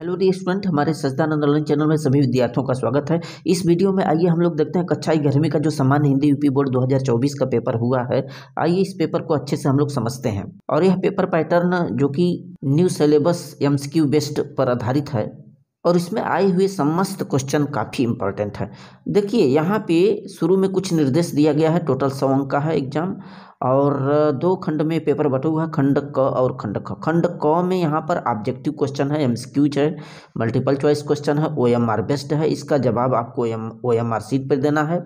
Hello dear student, हमारे सच्चिदानंद online channel में सभी विद्यार्थियों का स्वागत है। इस वीडियो में आइए हम लोग देखते हैं कक्षा 11वीं का जो सामान्य हिंदी यूपी बोर्ड 2024 का पेपर हुआ है। आइए इस पेपर को अच्छे से हम लोग समझते हैं। और यह पेपर पैटर्न जो कि न्यू सिलेबस एमसीक्यू बेस्ड पर आधारित है और इसमें आए हुए समस्त क्वेश्चन काफ़ी इंपॉर्टेंट है। देखिए यहाँ पे शुरू में कुछ निर्देश दिया गया है। टोटल 100 अंक का है एग्जाम और दो खंड में पेपर बटा हुआ है, खंड क और खंड ख। खंड क में यहाँ पर ऑब्जेक्टिव क्वेश्चन है, एमसीक्यूज है, मल्टीपल चॉइस क्वेश्चन है, ओएमआर बेस्ड है। इसका जवाब आपको ओएमआर सीट पर देना है,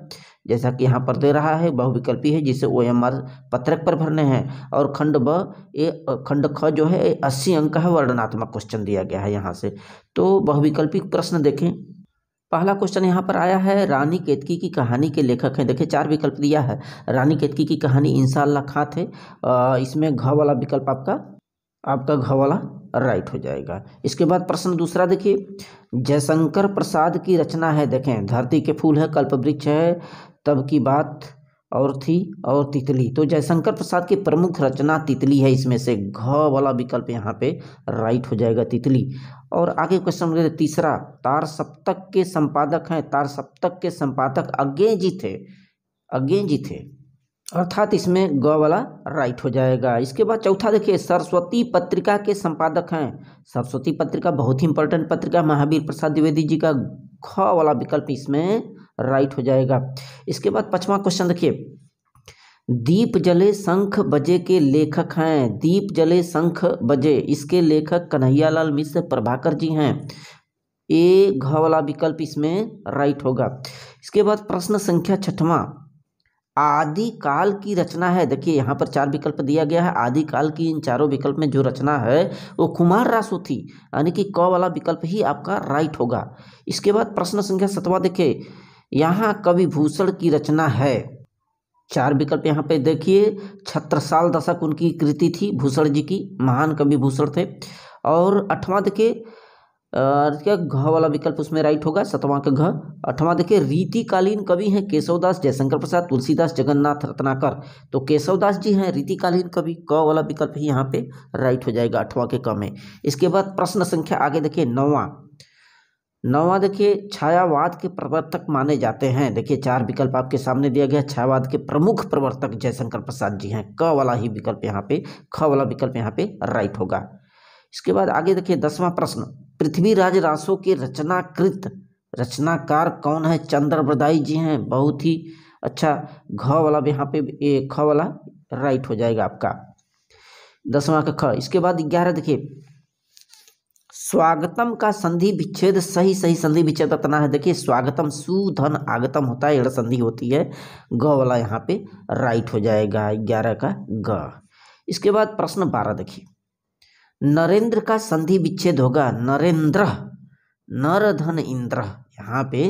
जैसा कि यहाँ पर दे रहा है। बहुविकल्पी है जिसे ओएमआर पत्रक पर भरने हैं। और खंड ख जो है 80 अंक का है, वर्णनात्मक क्वेश्चन दिया गया है यहाँ से। तो बहुविकल्पी प्रश्न देखें। पहला क्वेश्चन यहाँ पर आया है, रानी केतकी की कहानी के लेखक हैं। देखिए 4 विकल्प दिया है। रानी केतकी की कहानी इंशाअल्लाह खां थे। इसमें घ वाला विकल्प आपका घ वाला राइट हो जाएगा। इसके बाद प्रश्न दूसरा देखिए, जयशंकर प्रसाद की रचना है। देखें धरती के फूल है, कल्पवृक्ष है, तब की बात और थी और तितली। तो जयशंकर प्रसाद की प्रमुख रचना तितली है। इसमें से घ वाला विकल्प यहाँ पे राइट हो जाएगा, तितली। और आगे क्वेश्चन तीसरा, तार सप्तक के संपादक हैं। तार सप्तक के संपादक अज्ञे जी थे, अर्थात इसमें ग वाला राइट हो जाएगा। इसके बाद चौथा देखिए, सरस्वती पत्रिका के संपादक हैं। सरस्वती पत्रिका बहुत ही इंपॉर्टेंट पत्रिका, महावीर प्रसाद द्विवेदी जी का ख वाला विकल्प इसमें राइट हो जाएगा। इसके बाद 5वां क्वेश्चन देखिए, दीप जले शंख बजे के लेखक हैं। दीप जले शंख बजे, इसके लेखक कन्हैयालाल मिश्र प्रभाकर जी हैं। ए घ वाला विकल्प इसमें राइट होगा। इसके बाद प्रश्न संख्या 6वां, आदि काल की रचना है। देखिए यहाँ पर 4 विकल्प दिया गया है। आदि काल की इन चारों विकल्प में जो रचना है वो कुमार रासो थी, यानी कि क वाला विकल्प ही आपका राइट होगा। इसके बाद प्रश्न संख्या 7वां देखिए, यहाँ कवि भूषण की रचना है। 4 विकल्प यहाँ पे देखिए, छत्रसाल दशक उनकी कृति थी, भूषण जी की, महान कवि भूषण थे। और 8वां देखिए, क्या घ वाला विकल्प उसमें राइट होगा, 7वां का घ। 8वां देखिए, रीतिकालीन कवि हैं केशवदास, जयशंकर प्रसाद, तुलसीदास, जगन्नाथ रत्नाकर। तो केशवदास जी हैं रीतिकालीन कवि, क वाला विकल्प ही यहाँ पे राइट हो जाएगा 8वां के क में। इसके बाद प्रश्न संख्या आगे देखिए 9वां देखिए, छायावाद के प्रवर्तक माने जाते हैं। देखिए 4 विकल्प आपके सामने दिया गया। छायावाद के प्रमुख प्रवर्तक जयशंकर प्रसाद जी हैं, क वाला ही विकल्प यहाँ पे, ख वाला विकल्प यहाँ पे राइट होगा। इसके बाद आगे देखिए 10वां प्रश्न, पृथ्वीराज रासो के रचनाकार कौन है। चंद्रबरदाई जी हैं, बहुत ही अच्छा। घ वाला यहाँ पे ख वाला राइट हो जाएगा आपका, 10वां का ख। इसके बाद 11 देखिए, स्वागतम का संधि विच्छेद सही संधि विच्छेद बताना है। देखिए स्वागतम सुधन आगतम होता है, एड़ संधि होती है, ग वाला यहाँ पे राइट हो जाएगा, 11 का ग। इसके बाद प्रश्न 12 देखिए, नरेंद्र का संधि विच्छेद होगा। नरेंद्र, नर धन इंद्र, यहाँ पे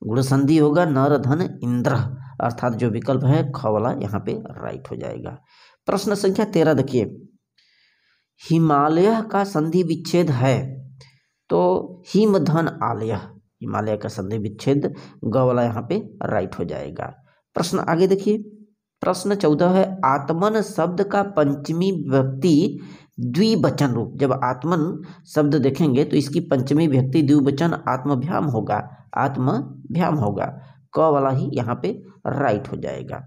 गुण संधि होगा, नर धन इंद्र, अर्थात जो विकल्प है ख वाला यहाँ पे राइट हो जाएगा। प्रश्न संख्या 13 देखिए, हिमालय का संधि विच्छेद है। तो हिम धन आलय, हिमालय का संधि विच्छेद ग वाला यहाँ पे राइट हो जाएगा। प्रश्न आगे देखिए, प्रश्न 14 है, आत्मन शब्द का पंचमी विभक्ति द्विवचन रूप। जब आत्मन शब्द देखेंगे तो इसकी पंचमी विभक्ति द्विवचन आत्मभ्याम होगा, क वाला ही यहाँ पे राइट हो जाएगा।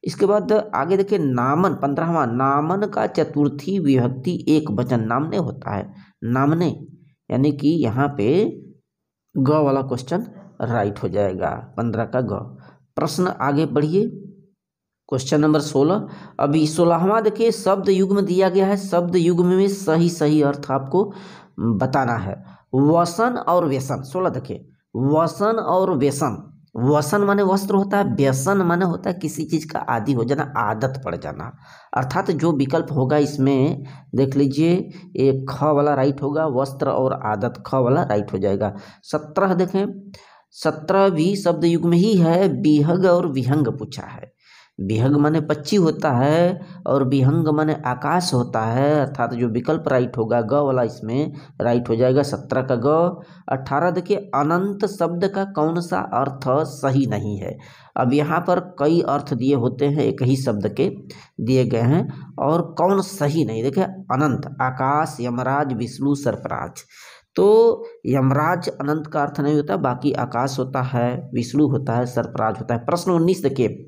इसके बाद आगे देखिए, नामन 15वां, नामन का चतुर्थी विभक्ति एक वचन नामने होता है, नामने, यानी कि यहाँ पे ग वाला क्वेश्चन राइट हो जाएगा, 15 का ग। प्रश्न आगे बढ़िए, क्वेश्चन नंबर 16। अभी 16वां देखिए, शब्द युग्म दिया गया है। शब्द युग्म में सही अर्थ आपको बताना है। वसन और व्यसन, 16 देखिए, वसन और व्यसन। वसन माने वस्त्र होता है, व्यसन माने होता है किसी चीज का आदी हो जाना, आदत पड़ जाना। अर्थात जो विकल्प होगा इसमें देख लीजिए, एक ख वाला राइट होगा, वस्त्र और आदत, ख वाला राइट हो जाएगा। 17 देखें, 17 भी शब्द युग्म ही है, विहग और विहंग पूछा है। विहग माने पक्षी होता है और विहंग माने आकाश होता है, अर्थात जो विकल्प राइट होगा ग वाला इसमें राइट हो जाएगा, 17 का ग। 18 देखिए, अनंत शब्द का कौन सा अर्थ सही नहीं है। अब यहाँ पर कई अर्थ दिए होते हैं, एक ही शब्द के दिए गए हैं, और कौन सही नहीं। देखिए अनंत, आकाश, यमराज, विष्णु, सर्पराज। तो यमराज अनंत का अर्थ नहीं होता, बाकी आकाश होता है, विष्णु होता है, सर्पराज होता है। प्रश्न 19 देखिए,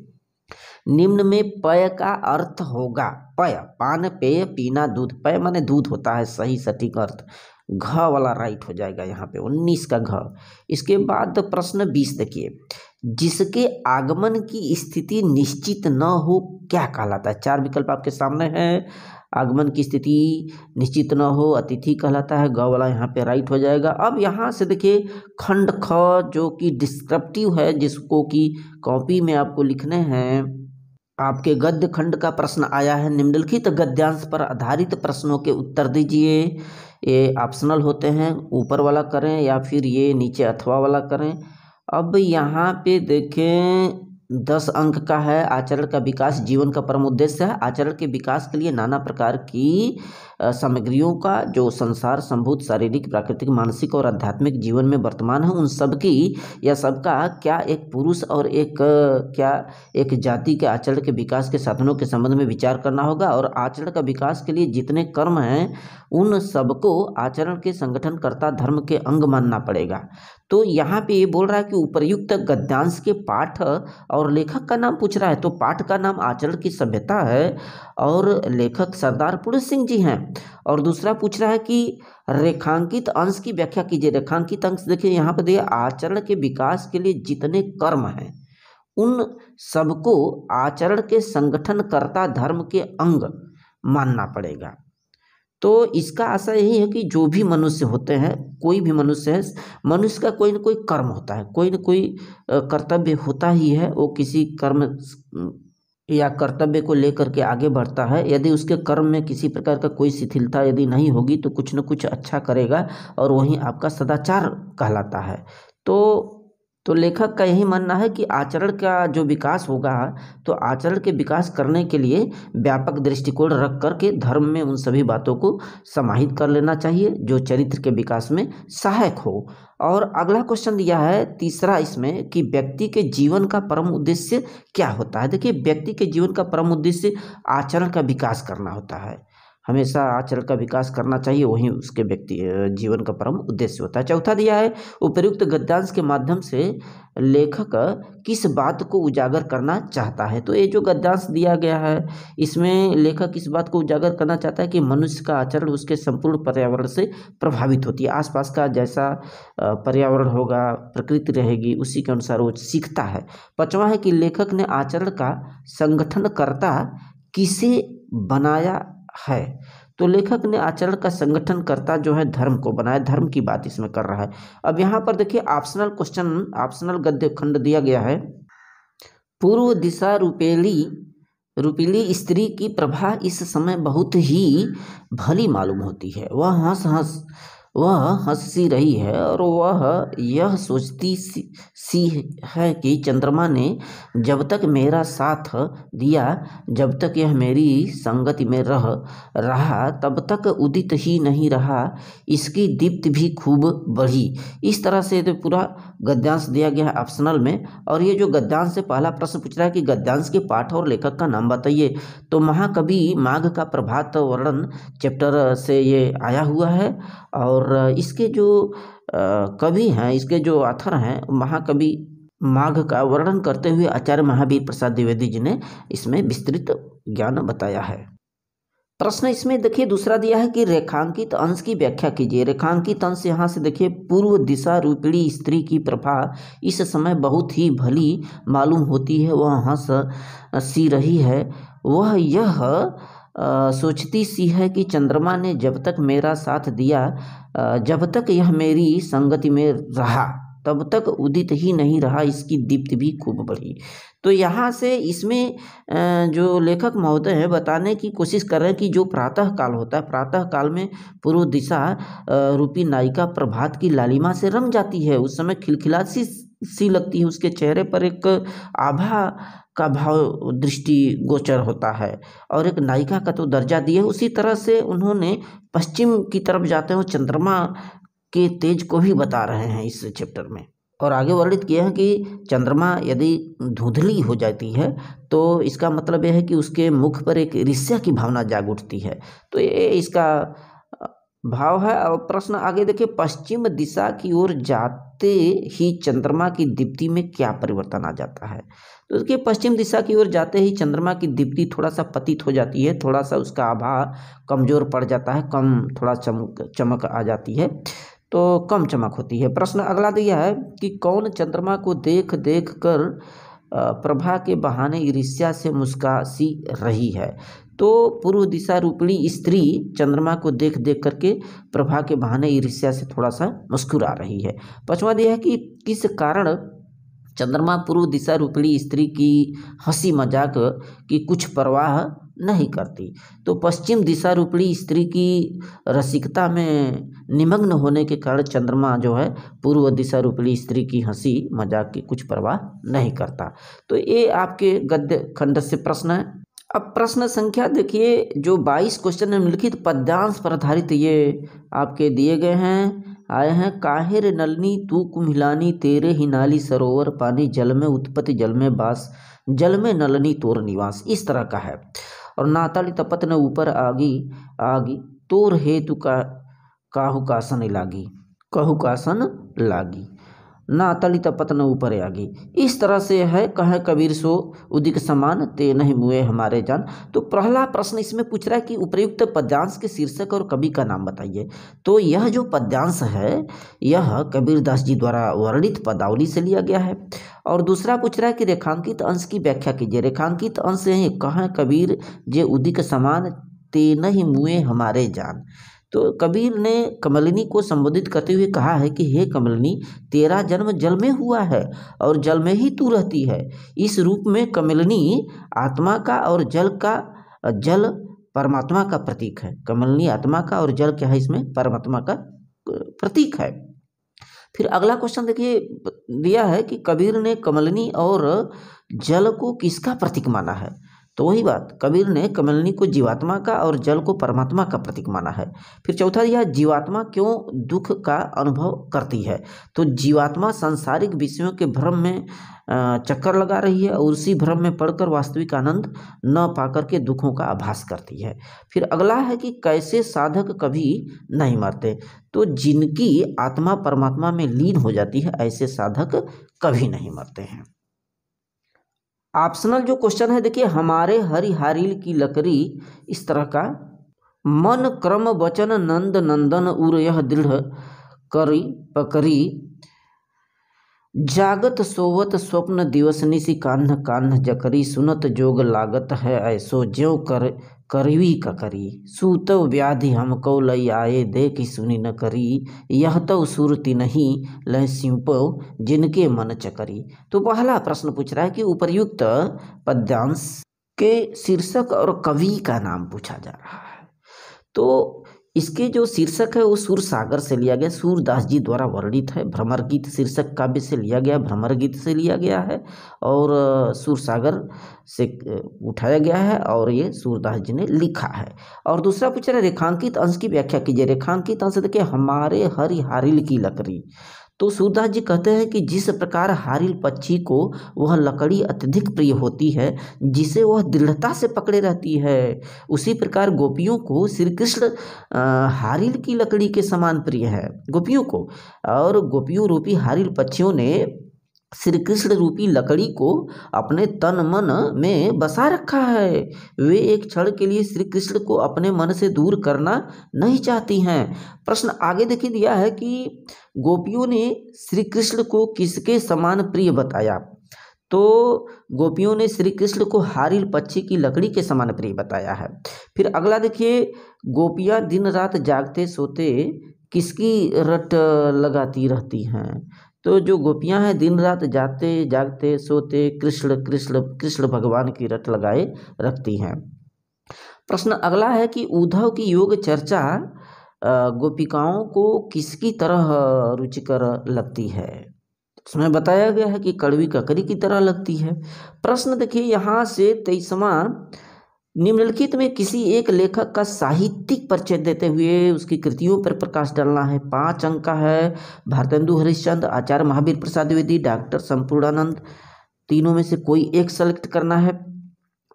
निम्न में पय का अर्थ होगा। पय पान, पेय, पीना, दूध। पय माने दूध होता है, सही सटीक अर्थ। घ वाला राइट हो जाएगा यहाँ पे, 19 का घ। इसके बाद प्रश्न 20 देखिए, जिसके आगमन की स्थिति निश्चित न हो क्या कहलाता है। 4 विकल्प आपके सामने हैं। आगमन की स्थिति निश्चित न हो अतिथि कहलाता है, ग वाला यहाँ पे राइट हो जाएगा। अब यहाँ से देखिए खंड ख जो कि डिस्क्रिप्टिव है, जिसको कि कॉपी में आपको लिखने हैं। आपके गद्य खंड का प्रश्न आया है, निम्नलिखित गद्यांश पर आधारित प्रश्नों के उत्तर दीजिए। ये ऑप्शनल होते हैं, ऊपर वाला करें या फिर ये नीचे अथवा वाला करें। अब यहाँ पे देखें 10 अंक का है। आचरण का विकास जीवन का परम उद्देश्य है। आचरण के विकास के लिए नाना प्रकार की सामग्रियों का जो संसार संभूत शारीरिक, प्राकृतिक, मानसिक और आध्यात्मिक जीवन में वर्तमान है, उन सब की या सबका क्या एक पुरुष और एक जाति के आचरण के विकास के साधनों के संबंध में विचार करना होगा। और आचरण का विकास के लिए जितने कर्म हैं उन सबको आचरण के संगठनकर्ता धर्म के अंग मानना पड़ेगा। तो यहाँ पे ये बोल रहा है कि उपर्युक्त गद्यांश के पाठ और लेखक का नाम पूछ रहा है। तो पाठ का नाम आचरण की सभ्यता है और लेखक सरदार पुरुष सिंह जी हैं। और दूसरा पूछ रहा है कि रेखांकित अंश की व्याख्या कीजिए। रेखांकित अंश देखिए यहाँ पर दिया, आचरण के विकास के लिए जितने कर्म हैं उन सबको आचरण के संगठनकर्ता धर्म के अंग मानना पड़ेगा। तो इसका आशा यही है कि जो भी मनुष्य होते हैं, कोई भी मनुष्य है, मनुष्य का कोई ना कोई कर्म होता है, कोई ना कोई कर्तव्य होता ही है। वो किसी कर्म या कर्तव्य को लेकर के आगे बढ़ता है। यदि उसके कर्म में किसी प्रकार का कोई शिथिलता यदि नहीं होगी तो कुछ न कुछ अच्छा करेगा और वही आपका सदाचार कहलाता है। तो लेखक का यही मानना है कि आचरण का जो विकास होगा, तो आचरण के विकास करने के लिए व्यापक दृष्टिकोण रख करके धर्म में उन सभी बातों को समाहित कर लेना चाहिए जो चरित्र के विकास में सहायक हो। और अगला क्वेश्चन दिया है तीसरा इसमें कि व्यक्ति के जीवन का परम उद्देश्य क्या होता है। देखिए, व्यक्ति के जीवन का परम उद्देश्य आचरण का विकास करना होता है। हमेशा आचरण का विकास करना चाहिए, वही उसके व्यक्ति जीवन का परम उद्देश्य होता है। चौथा दिया है, उपर्युक्त गद्यांश के माध्यम से लेखक किस बात को उजागर करना चाहता है। तो ये जो गद्यांश दिया गया है इसमें लेखक इस बात को उजागर करना चाहता है कि मनुष्य का आचरण उसके संपूर्ण पर्यावरण से प्रभावित होती है। आसपास का जैसा पर्यावरण होगा, प्रकृति रहेगी, उसी के अनुसार वो सीखता है। पांचवा है कि लेखक ने आचरण का संगठनकर्ता किसे बनाया है। तो लेखक ने आचरण का संगठनकर्ता जो है धर्म को बनाया, धर्म की बात इसमें कर रहा है। अब यहाँ पर देखिए ऑप्शनल क्वेश्चन, ऑप्शनल गद्य खंड दिया गया है। पूर्व दिशा रूपीली स्त्री की प्रभा इस समय बहुत ही भली मालूम होती है। वह हंसी रही है और वह यह सोचती सी है कि चंद्रमा ने जब तक मेरा साथ दिया, जब तक यह मेरी संगति में रहा तब तक उदित ही नहीं रहा, इसकी दीप्ति भी खूब बढ़ी। इस तरह से तो पूरा गद्यांश दिया गया है ऑप्शनल में। और ये जो गद्यांश से पहला प्रश्न पूछ रहा है कि गद्यांश के पाठ और लेखक का नाम बताइए। तो महाकवि माघ का प्रभात वर्णन चैप्टर से ये आया हुआ है। और इसके जो कवि हैं, इसके जो ऑथर हैं, महाकवि माघ का वर्णन करते हुए आचार्य महावीर प्रसाद द्विवेदी जी ने इसमें विस्तृत ज्ञान बताया है। प्रश्न इसमें देखिए दूसरा दिया है कि रेखांकित अंश की व्याख्या कीजिए। रेखांकित अंश यहाँ से देखिए, पूर्व दिशा रूपिणी स्त्री की प्रभा इस समय बहुत ही भली मालूम होती है। वह हंसी रही है, वह यह सोचती सी है कि चंद्रमा ने जब तक मेरा साथ दिया, जब तक यह मेरी संगति में रहा तब तक उदित ही नहीं रहा, इसकी दीप्ति भी खूब बढ़ी। तो यहाँ से इसमें जो लेखक महोदय हैं बताने की कोशिश कर रहे हैं कि जो प्रातः काल होता है, प्रातः काल में पूर्व दिशा रूपी नायिका प्रभात की लालिमा से रंग जाती है। उस समय खिलखिलाती सी लगती है, उसके चेहरे पर एक आभा का भाव दृष्टि गोचर होता है और एक नायिका का तो दर्जा दिए। उसी तरह से उन्होंने पश्चिम की तरफ जाते हुए चंद्रमा के तेज को भी बता रहे हैं इस चैप्टर में। और आगे वर्णित किया है कि चंद्रमा यदि धुंधली हो जाती है तो इसका मतलब यह है कि उसके मुख पर एक ईर्ष्या की भावना जाग उठती है। तो ये इसका भाव है। और प्रश्न आगे देखिए, पश्चिम दिशा की ओर जाते ही चंद्रमा की दीप्ति में क्या परिवर्तन आ जाता है? तो देखिए, पश्चिम दिशा की ओर जाते ही चंद्रमा की दीप्ति थोड़ा सा पतित हो जाती है, थोड़ा सा उसका आभा कमजोर पड़ जाता है, कम थोड़ा चमक आ जाती है, तो कम चमक होती है। प्रश्न अगला दिया है कि कौन चंद्रमा को देख देख कर प्रभा के बहाने ईर्ष्या से मुस्कुराती रही है? तो पूर्व दिशा रूपिणी स्त्री चंद्रमा को देख देख करके प्रभा के बहाने ईर्ष्या से थोड़ा सा मुस्कुरा रही है। पांचवा दिया है कि किस कारण चंद्रमा पूर्व दिशा रूपिणी स्त्री की हंसी मजाक की कुछ परवाह नहीं करती? तो पश्चिम दिशा रूपिणी स्त्री की रसिकता में निमग्न होने के कारण चंद्रमा जो है पूर्व दिशा रूपिणी स्त्री की हंसी मजाक की कुछ परवाह नहीं करता। तो ये आपके गद्य खंड से प्रश्न है। अब प्रश्न संख्या देखिए, जो 22 क्वेश्चन निम्नलिखित पद्यांश पर आधारित ये आपके दिए गए हैं, आए हैं। काहे रे नलनी तू कुम्हिलानी, तेरे ही नाली सरोवर पानी, जल में उत्पत्ति जल में बास, जल में नलनी तोर निवास, इस तरह का है। और नाताली तपत न ऊपर आगी आगी, तोर हेतु का काहू कासन लागी, कहू कासन लागी, नातली तपत न ऊपर आगी, इस तरह से है। कहे कबीर सो उदिक समान, ते नहीं मुए हमारे जान। तो पहला प्रश्न इसमें पूछ रहा है कि उपयुक्त पद्यांश के शीर्षक और कवि का नाम बताइए। तो यह जो पद्यांश है यह कबीरदास जी द्वारा वर्णित पदावली से लिया गया है। और दूसरा पूछ रहा है कि रेखांकित अंश की व्याख्या कीजिए। रेखांकित अंश है, कहे कबीर जे उदिक समान, ते नहीं मुए हमारे जान। तो कबीर ने कमलिनी को संबोधित करते हुए कहा है कि हे कमलिनी, तेरा जन्म जल में हुआ है और जल में ही तू रहती है। इस रूप में कमलिनी आत्मा का और जल परमात्मा का प्रतीक है। कमलिनी आत्मा का और जल क्या है, इसमें परमात्मा का प्रतीक है। फिर अगला क्वेश्चन देखिए, दिया है कि कबीर ने कमलिनी और जल को किसका प्रतीक माना है? तो वही बात, कबीर ने कमलिनी को जीवात्मा का और जल को परमात्मा का प्रतीक माना है। फिर चौथा दिया, जीवात्मा क्यों दुख का अनुभव करती है? तो जीवात्मा सांसारिक विषयों के भ्रम में चक्कर लगा रही है और उसी भ्रम में पड़कर वास्तविक आनंद न पाकर के दुखों का आभास करती है। फिर अगला है कि कैसे साधक कभी नहीं मरते? तो जिनकी आत्मा परमात्मा में लीन हो जाती है ऐसे साधक कभी नहीं मरते हैं। ऑप्शनल जो क्वेश्चन है देखिए, हमारे हरिहारिल की लकड़ी, इस तरह का। मन क्रम वचन नंद नंदन उर यह दृढ़ करी पकड़ी, जागत सोवत स्वप्न दिवस निशि कान्ह कान्ह जकरी, सुनत जोग लागत है ऐसो ज्यों करवी ककरी, सूतव व्याधि हमको लई आए देखी सुनी न करी, यह तो सुरति नहीं लय सिंपव जिनके मन चकरी। तो पहला प्रश्न पूछ रहा है कि उपर्युक्त पद्यांश के शीर्षक और कवि का नाम पूछा जा रहा है। तो इसके जो शीर्षक है वो सूर सागर से लिया गया, सूरदास जी द्वारा वर्णित है। भ्रमर गीत शीर्षक काव्य से लिया गया, भ्रमर गीत से लिया गया है और सूर सागर से उठाया गया है और ये सूरदास जी ने लिखा है। और दूसरा पूछ रहा है रेखांकित अंश की व्याख्या कीजिए। रेखांकित अंश देखिए, हमारे हरिहारिल की लकड़ी। तो सूरदास जी कहते हैं कि जिस प्रकार हारिल पक्षी को वह लकड़ी अत्यधिक प्रिय होती है जिसे वह दृढ़ता से पकड़े रहती है, उसी प्रकार गोपियों को श्री कृष्ण हारिल की लकड़ी के समान प्रिय है गोपियों को। और गोपियों रूपी हारिल पक्षियों ने श्री कृष्ण रूपी लकड़ी को अपने तन मन में बसा रखा है। वे एक क्षण के लिए श्री कृष्ण को अपने मन से दूर करना नहीं चाहती हैं। प्रश्न आगे देखिए दिया है कि गोपियों ने श्री कृष्ण को किसके समान प्रिय बताया? तो गोपियों ने श्री कृष्ण को हारिल पक्षी की लकड़ी के समान प्रिय बताया है। फिर अगला देखिए, गोपियाँ दिन रात जागते सोते किसकी रट लगाती रहती हैं? तो जो गोपियां हैं दिन रात जागते सोते कृष्ण कृष्ण कृष्ण भगवान की रट लगाए रखती हैं। प्रश्न अगला है कि उद्धव की योग चर्चा गोपिकाओं को किसकी तरह रुचिकर लगती है? उसमें बताया गया है कि कड़वी ककरी की तरह लगती है। प्रश्न देखिए यहाँ से 23वां, निम्नलिखित में किसी एक लेखक का साहित्यिक परिचय देते हुए उसकी कृतियों पर प्रकाश डालना है। 5 अंक का है। भारतेंदु हरिश्चंद्र, आचार्य महावीर प्रसाद द्विवेदी, डॉक्टर संपूर्णानंद, तीनों में से कोई एक सेलेक्ट करना है।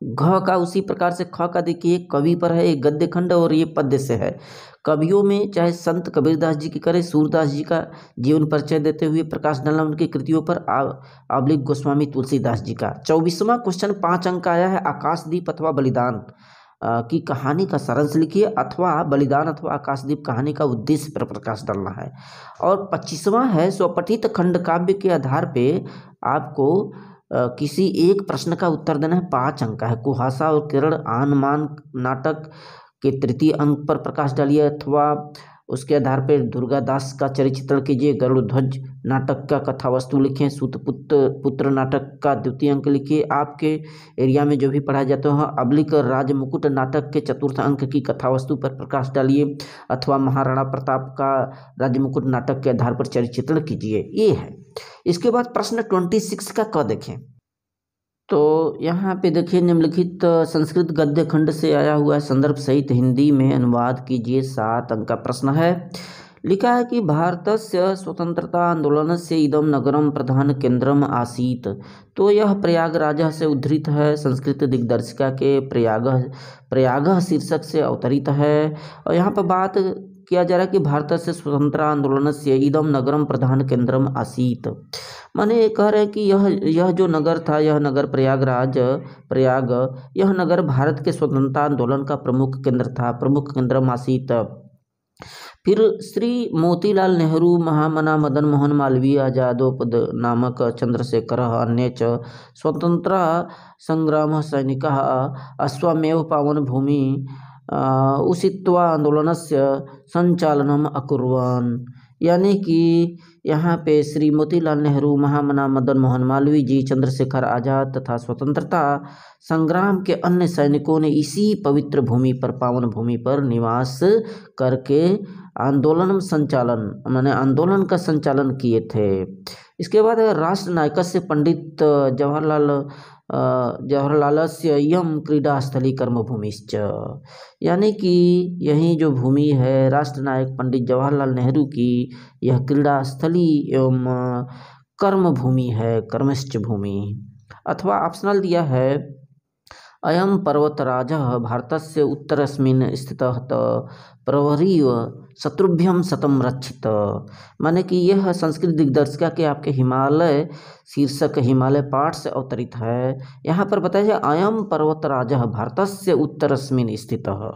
घ का उसी प्रकार से ख का देखिए कवि पर है, एक गद्य खंड और ये पद्य से है। कवियों में चाहे संत कबीरदास जी की करें, सूरदास जी का जीवन परिचय देते हुए प्रकाश डालना उनकी कृतियों पर, आबलिक गोस्वामी तुलसीदास जी का। 24वां क्वेश्चन 5 अंक का आया है, आकाशदीप अथवा बलिदान की कहानी का सारांश लिखिए, अथवा बलिदान अथवा आकाशदीप कहानी का उद्देश्य पर प्रकाश डालना है। और 25वां है, स्वपठित खंड काव्य के आधार पे आपको किसी एक प्रश्न का उत्तर देना है। 5 अंक का है। कुहासा और किरण आन मान नाटक के तृतीय अंक पर प्रकाश डालिए, अथवा उसके आधार पर दुर्गादास का चरित्र कीजिए। गरुड़ध्वज नाटक का कथा वस्तु लिखें। सूतपुत्र नाटक का द्वितीय अंक लिखिए। आपके एरिया में जो भी पढ़ाया जाता है, अबलिक राजमुकुट नाटक के चतुर्थ अंक की कथा वस्तु पर प्रकाश डालिए, अथवा महाराणा प्रताप का राजमुकुट नाटक के आधार पर चरित्र कीजिए। ये है। इसके बाद प्रश्न 26 का क देखें तो यहाँ पे देखिए, निम्नलिखित संस्कृत गद्य खंड से आया हुआ है, संदर्भ सहित हिंदी में अनुवाद कीजिए। 7 अंक का प्रश्न है। लिखा है कि भारतस्य स्वतंत्रता आंदोलनस्य इदं नगरं प्रधान केंद्रम आसीत्। तो यह प्रयागराज से उद्धृत है, संस्कृत दिग्दर्शिका के प्रयाग शीर्षक से अवतरित है। और यहाँ पर बात किया जा रहा है कि भारतस्य स्वतंत्रता आंदोलनस्य इदं नगरं प्रधान केंद्रम आसीत्, माने ये कह रहे हैं कि यह जो नगर था, यह नगर प्रयाग, यह नगर भारत के स्वतंत्रता आंदोलन का प्रमुख केंद्र था, प्रमुख केंद्र आसीत्। फिर श्री मोतीलाल नेहरू, महामना मदन मोहन मालवीय, आजादोपद नामक चंद्रशेखर, अन्ये च स्वतंत्र संग्राम सैनिकाः अश्वमेव पावन भूमि उषित्वा आंदोलनस्य संचालनम अकुर्वन्। यानी कि यहाँ पे श्री मोतीलाल नेहरू, महामना मदन मोहन मालवीय जी, चंद्रशेखर आजाद तथा स्वतंत्रता संग्राम के अन्य सैनिकों ने इसी पवित्र भूमि पर, पावन भूमि पर निवास करके आंदोलन का संचालन किए थे। इसके बाद राष्ट्र नायकस्य पंडित जवाहरलालस्य इयं क्रीडास्थली कर्मभूमिश्च, यानी कि यही जो भूमि है राष्ट्र नायक पंडित जवाहरलाल नेहरू की, यह क्रीड़ा स्थली एवं कर्म भूमि है, कर्मश्च भूमि। अथवा ऑप्शनल दिया है, अयं पर्वतराजः भारतस्य उत्तरस्मिन् स्थितः प्रवरीव शत्रुभ्यं शतं रक्षित, माने कि यह संस्कृत दिग्दर्शिका के आपके हिमालय शीर्षक हिमालय पाठ से अवतरित है। यहाँ पर बताया जाए, अयं पर्वतराजः भारतस्य उत्तरस्मिन् स्थितः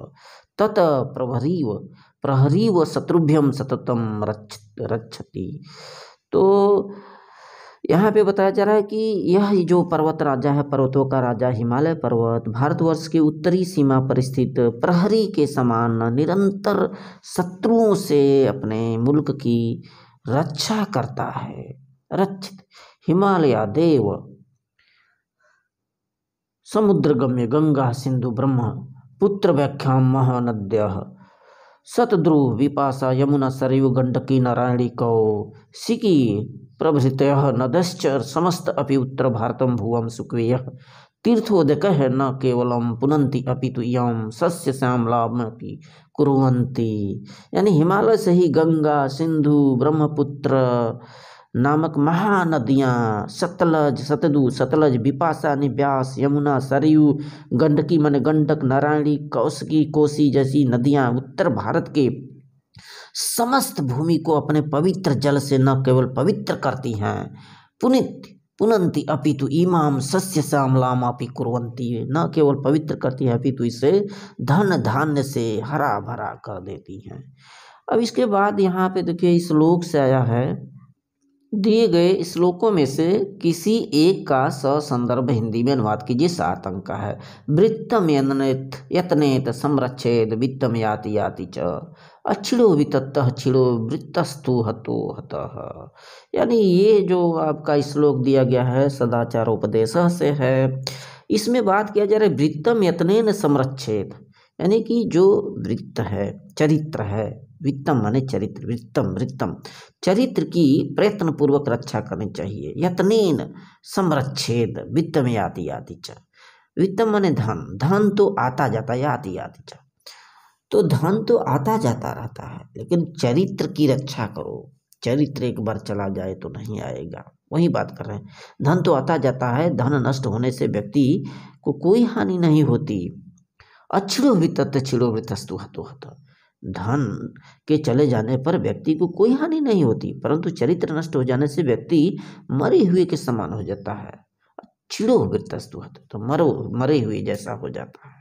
तत् प्रहरीव शत्रुभ्यं सततं रक्षति। तो यहाँ पे बताया जा रहा है कि यह जो पर्वत राजा है, पर्वतों का राजा हिमालय पर्वत, भारतवर्ष की उत्तरी सीमा पर स्थित प्रहरी के समान निरंतर शत्रुओं से अपने मुल्क की रक्षा करता है। रक्षित हिमालय देव समुद्रगम्य गंगा सिंधु ब्रह्म पुत्र व्याख्याम महानद्यः शतद्रुह विपाशा यमुना सरयू गंडकी नारायणी कौशिकी प्रभृतयः नदश्च समस्त अपि उत्तर भारतं भुवं सुक्रियः तीर्थोदकः न केवलं पुनन्ति अपि तु इयं सस्य श्यामलामपि कुर्वन्ति। यानी हिमालय से ही गंगा, सिंधु, ब्रह्मपुत्र नामक महानदियाँ, सतलज, बिपाशा व्यास, यमुना, सरयू, गंडकी माने गंडक, नारायणी, कौशिकी, कोसी जैसी नदियाँ उत्तर भारत के समस्त भूमि को अपने पवित्र जल से न केवल पवित्र करती हैं, पुनन्ति अपितु इमाम सस्य श्यामलाम अपि कुर्वन्ति, न केवल पवित्र करती है अपितु इसे धन धान्य से हरा भरा कर देती हैं। अब इसके बाद यहाँ पे देखिए, श्लोक से आया है, दिए गए श्लोकों में से किसी एक का ससंदर्भ हिंदी में अनुवाद कीजिए। 7 अंक का है। वृत्तम यतनेत संरक्षेद वित्तम याति याति च अक्षिणो वितत्तः क्षिणो वृत्तस्तु हतो हतः। यानी ये जो आपका श्लोक दिया गया है सदाचारोपदेश से है। इसमें बात किया जा रहा है वृत्तम यतनेन संरक्षेद, यानी कि जो वृत्त है, चरित्र है, वित्तम माने चरित्र, वृत्तम चरित्र की प्रयत्न पूर्वक रक्षा करनी चाहिए। यत्नेन संरक्षेद वित्तम याति याति च, वित्तम माने धन, धन तो आता जाता, याति याति च, तो धन तो आता जाता रहता है, लेकिन चरित्र की रक्षा करो। चरित्र एक बार चला जाए तो नहीं आएगा। वही बात कर रहे हैं। धन तो आता जाता है, धन नष्ट होने से व्यक्ति को कोई हानि नहीं होती। अछिड़ो वृत्त छिड़ो वृत्तस्तु हतो हत। धन के चले जाने पर व्यक्ति को कोई हानि नहीं होती, परंतु चरित्र नष्ट हो जाने से व्यक्ति मरे हुए के समान हो जाता है। छिड़ो वृत्तस्तु हत, तो मरे हुए जैसा हो जाता है।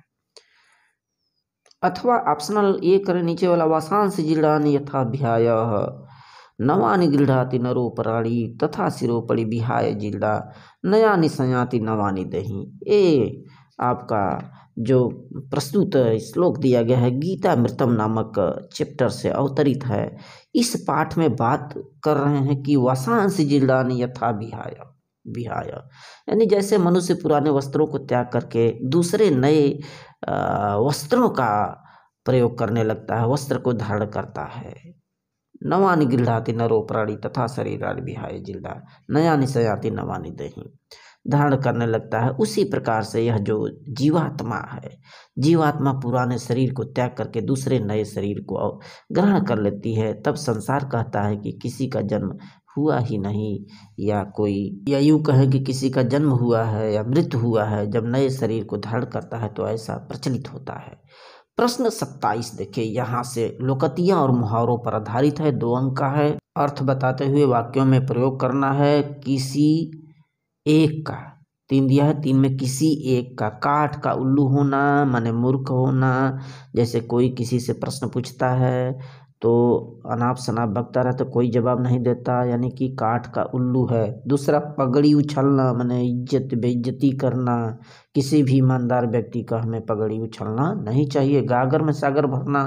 अथवा ऑप्शनल ये करें नीचे वाला, वासांश जीर्णानि यथाभ्यायः नवानि गृह्णाति नरो पराणि तथा सिरोपरि विहाय जीर्णा नयानि संयाति नवानि दही। ये आपका जो प्रस्तुत श्लोक दिया गया है गीतामृतम नामक चैप्टर से अवतरित है। इस पाठ में बात कर रहे हैं कि वासांश जीर्णानि यथा विहाय, यानी जैसे मनुष्य पुराने वस्त्रों को त्याग करके दूसरे नए वस्त्रों का प्रयोग करने लगता है, वस्त्र को धारण करता है। नवानि गृह्णाति नरो प्राणी तथा शरीराणि विहाय जीर्णा नयानि संयाति नवानि दही, धारण करने लगता है। उसी प्रकार से यह जो जीवात्मा है, जीवात्मा पुराने शरीर को त्याग करके दूसरे नए शरीर को ग्रहण कर लेती है। तब संसार कहता है कि किसी का जन्म हुआ ही नहीं, या यूँ कहें कि किसी का जन्म हुआ है या मृत्यु हुआ है। जब नए शरीर को धारण करता है तो ऐसा प्रचलित होता है। प्रश्न 27 देखिए, यहाँ से लोकतियाँ और मुहावरों पर आधारित है, 2 अंक का है। अर्थ बताते हुए वाक्यों में प्रयोग करना है। किसी एक का, 3 दिया है, 3 में किसी एक का। काठ का उल्लू होना माने मूर्ख होना। जैसे कोई किसी से प्रश्न पूछता है तो अनाप शनाप बकता रहता, कोई जवाब नहीं देता, यानी कि काठ का उल्लू है। दूसरा पगड़ी उछलना माने इज्जत बेइज्जती करना। किसी भी ईमानदार व्यक्ति का हमें पगड़ी उछलना नहीं चाहिए। गागर में सागर भरना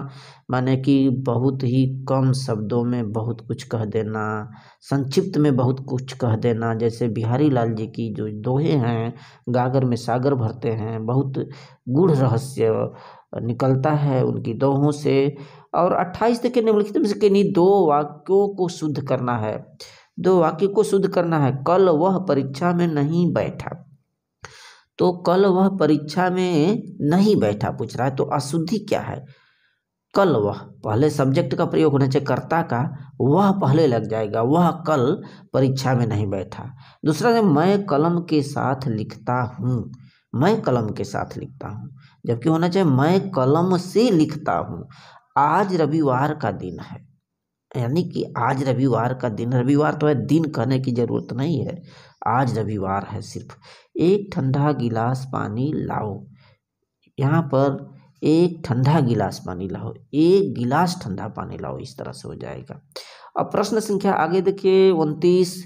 माने कि बहुत ही कम शब्दों में बहुत कुछ कह देना, संक्षिप्त में बहुत कुछ कह देना। जैसे बिहारी लाल जी की जो दोहे हैं, गागर में सागर भरते हैं, बहुत गूढ़ रहस्य निकलता है उनकी दोहों से। और 28 के निम्नलिखित में से किन्हीं 2 वाक्यों को शुद्ध करना है। 2 वाक्य को शुद्ध करना है। कल वह परीक्षा में नहीं बैठा, तो कल वह परीक्षा में नहीं बैठा पूछ रहा है, तो अशुद्धि क्या है? कल वह, पहले सब्जेक्ट का प्रयोग होना चाहिए कर्ता का, वह पहले लग जाएगा, वह कल परीक्षा में नहीं बैठा। दूसरा है मैं कलम के साथ लिखता हूँ, मैं कलम के साथ लिखता हूँ, जबकि होना चाहिए मैं कलम से लिखता हूँ। आज रविवार का दिन है, यानी कि आज रविवार का दिन, रविवार तो है, दिन कहने की जरूरत नहीं है, आज रविवार है सिर्फ। एक ठंडा गिलास पानी लाओ, यहाँ पर एक ठंडा गिलास पानी लाओ, एक गिलास ठंडा पानी लाओ, इस तरह से हो जाएगा। अब प्रश्न संख्या आगे देखिए 29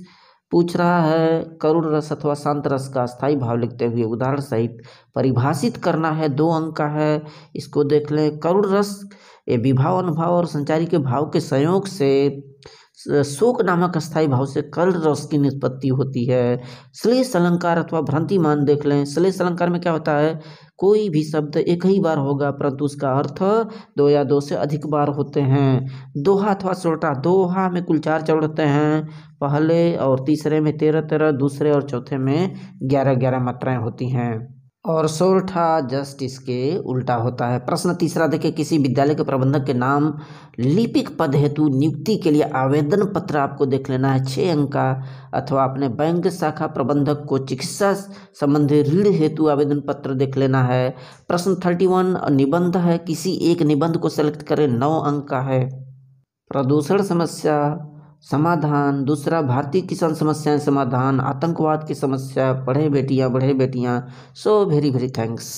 पूछ रहा है करुण रस अथवा शांत रस का स्थायी भाव लिखते हुए उदाहरण सहित परिभाषित करना है। 2 अंक का है, इसको देख लें। करुण रस ये विभाव अनुभाव और संचारी के भाव के संयोग से शोक नामक स्थायी भाव से करुण रस की निष्पत्ति होती है। श्लेष अलंकार अथवा भ्रांतिमान देख लें। श्लेष अलंकार में क्या होता है, कोई भी शब्द एक ही बार होगा परंतु उसका अर्थ 2 या 2 से अधिक बार होते हैं। दोहा अथवा सोरठा, दोहा में कुल 4 चरण होते हैं, पहले और तीसरे में 13-13, दूसरे और चौथे में 11-11 मात्राएं होती हैं, और सोरठा जस्ट इसके उल्टा होता है। प्रश्न 3 देखिए, किसी विद्यालय के प्रबंधक के नाम लिपिक पद हेतु नियुक्ति के लिए आवेदन पत्र आपको देख लेना है, 6 अंक का। अथवा अपने बैंक शाखा प्रबंधक को चिकित्सा संबंधी ऋण हेतु आवेदन पत्र देख लेना है। प्रश्न 31 निबंध है, किसी एक निबंध को सेलेक्ट करें, 9 अंक का है। प्रदूषण समस्या समाधान, दूसरा भारतीय किसान समस्याएं समाधान, आतंकवाद की समस्या, पढ़े बेटियां बढ़े बेटियां। So very very thanks.